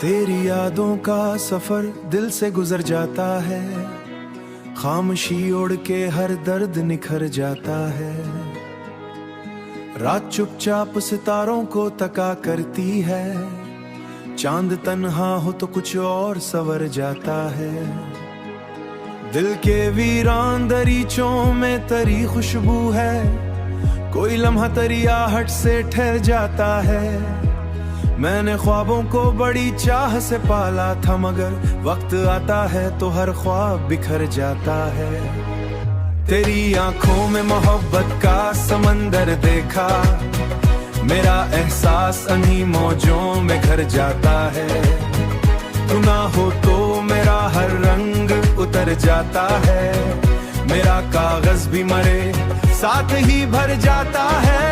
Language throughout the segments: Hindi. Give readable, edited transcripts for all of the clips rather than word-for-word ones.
तेरी यादों का सफर दिल से गुजर जाता है, खामोशी ओढ़ के हर दर्द निखर जाता है। रात चुपचाप सितारों को तका करती है, चांद तन्हा हो तो कुछ और सवर जाता है। दिल के वीरान दरीचों में तरी खुशबू है, कोई लम्हा तरी आहट से ठहर जाता है। मैंने ख्वाबों को बड़ी चाह से पाला था, मगर वक्त आता है तो हर ख्वाब बिखर जाता है। तेरी आंखों में मोहब्बत का समंदर देखा, मेरा एहसास अन्ही मौजों में घर जाता है। तू ना हो तो मेरा हर रंग उतर जाता है, मेरा कागज भी मरे साथ ही भर जाता है।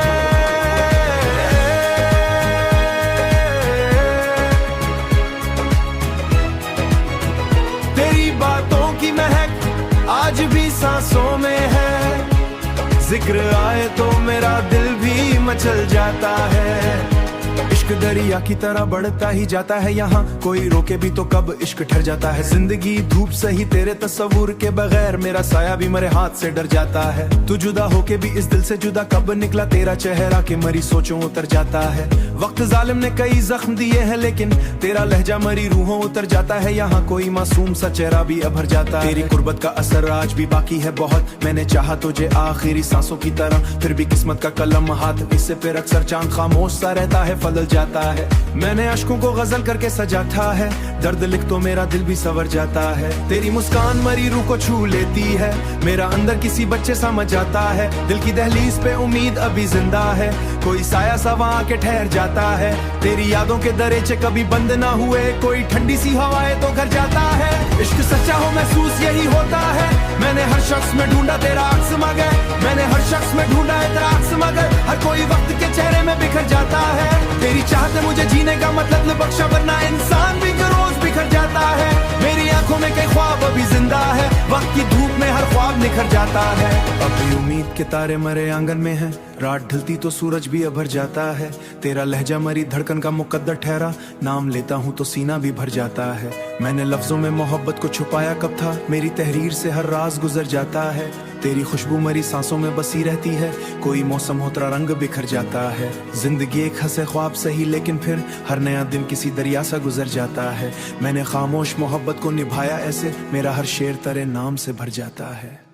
तेरी बातों की महक आज भी सांसों में है, जिक्र आए तो मेरा दिल भी मचल जाता है। इश्क दरिया की तरह बढ़ता ही जाता है, यहाँ कोई रोके भी तो कब इश्क ठहर जाता है। जिंदगी धूप सही तेरे तस्वुर के बगैर, मेरा साया भी मेरे हाथ से डर जाता है। तू जुदा होके भी इस दिल से जुदा कब निकला, तेरा चेहरा के मरी सोचों उतर जाता है। वक्त जालिम ने कई जख्म दिए हैं, लेकिन तेरा लहजा मरी रूहों उतर जाता है। यहाँ कोई मासूम सा चेहरा भी अभर जाता है। तेरी कुर्बत का असर आज भी बाकी है बहुत, मैंने चाहा तुझे आखिरी सांसों की तरह, फिर भी किस्मत का कलम हाथ इससे फिर अक्सर चांद खामोश सा रहता है, बदल जाता है। मैंने अश्कों को गजल करके सजा था है, दर्द लिख तो मेरा दिल भी सवर जाता है। तेरी मुस्कान मरी रूह को छू लेती है, मेरा अंदर किसी बच्चे समझ जाता है। दिल की दहलीज पे उम्मीद अभी जिंदा है, कोई साया सा वहाँ के ठहर जाता है। तेरी यादों के दरीचे कभी बंद ना हुए, कोई ठंडी सी हवाएं तो घर जाता है। इश्क सच्चा हो महसूस यही होता है, मैंने हर शख्स में ढूंढा तेरा अक्स मगर, मैंने हर शख्स में ढूंढा है तेरा अक्स मगर, हर कोई वक्त के चेहरे में बिखर जाता है। तेरी चाहते मुझे जीने का मतलब बख्शा, वरना इंसान भी रोज बिखर जाता है। मेरी आंखों में कई ख्वाब अभी जिंदा है, वक्त की धूप में हर ख्वाब निखर जाता है। अभी उम्मीद के तारे मरे आंगन में हैं, रात ढलती तो सूरज भी अभर जाता है। तेरा लहजा मरी धड़कन का मुकद्दर ठहरा, नाम लेता हूँ तो सीना भी भर जाता है। मैंने लफ्जों में मोहब्बत को छुपाया कब था, मेरी तहरीर से हर राज गुजर जाता है। तेरी खुशबू मरी सांसों में बसी रहती है, कोई मौसम हो तेरा रंग बिखर जाता है। जिंदगी एक हंसे ख्वाब सही, लेकिन फिर हर नया दिन किसी दरिया सा गुजर जाता है। मैंने खामोश मोहब्बत को निभाया ऐसे, मेरा हर शेर तेरे नाम से भर जाता है।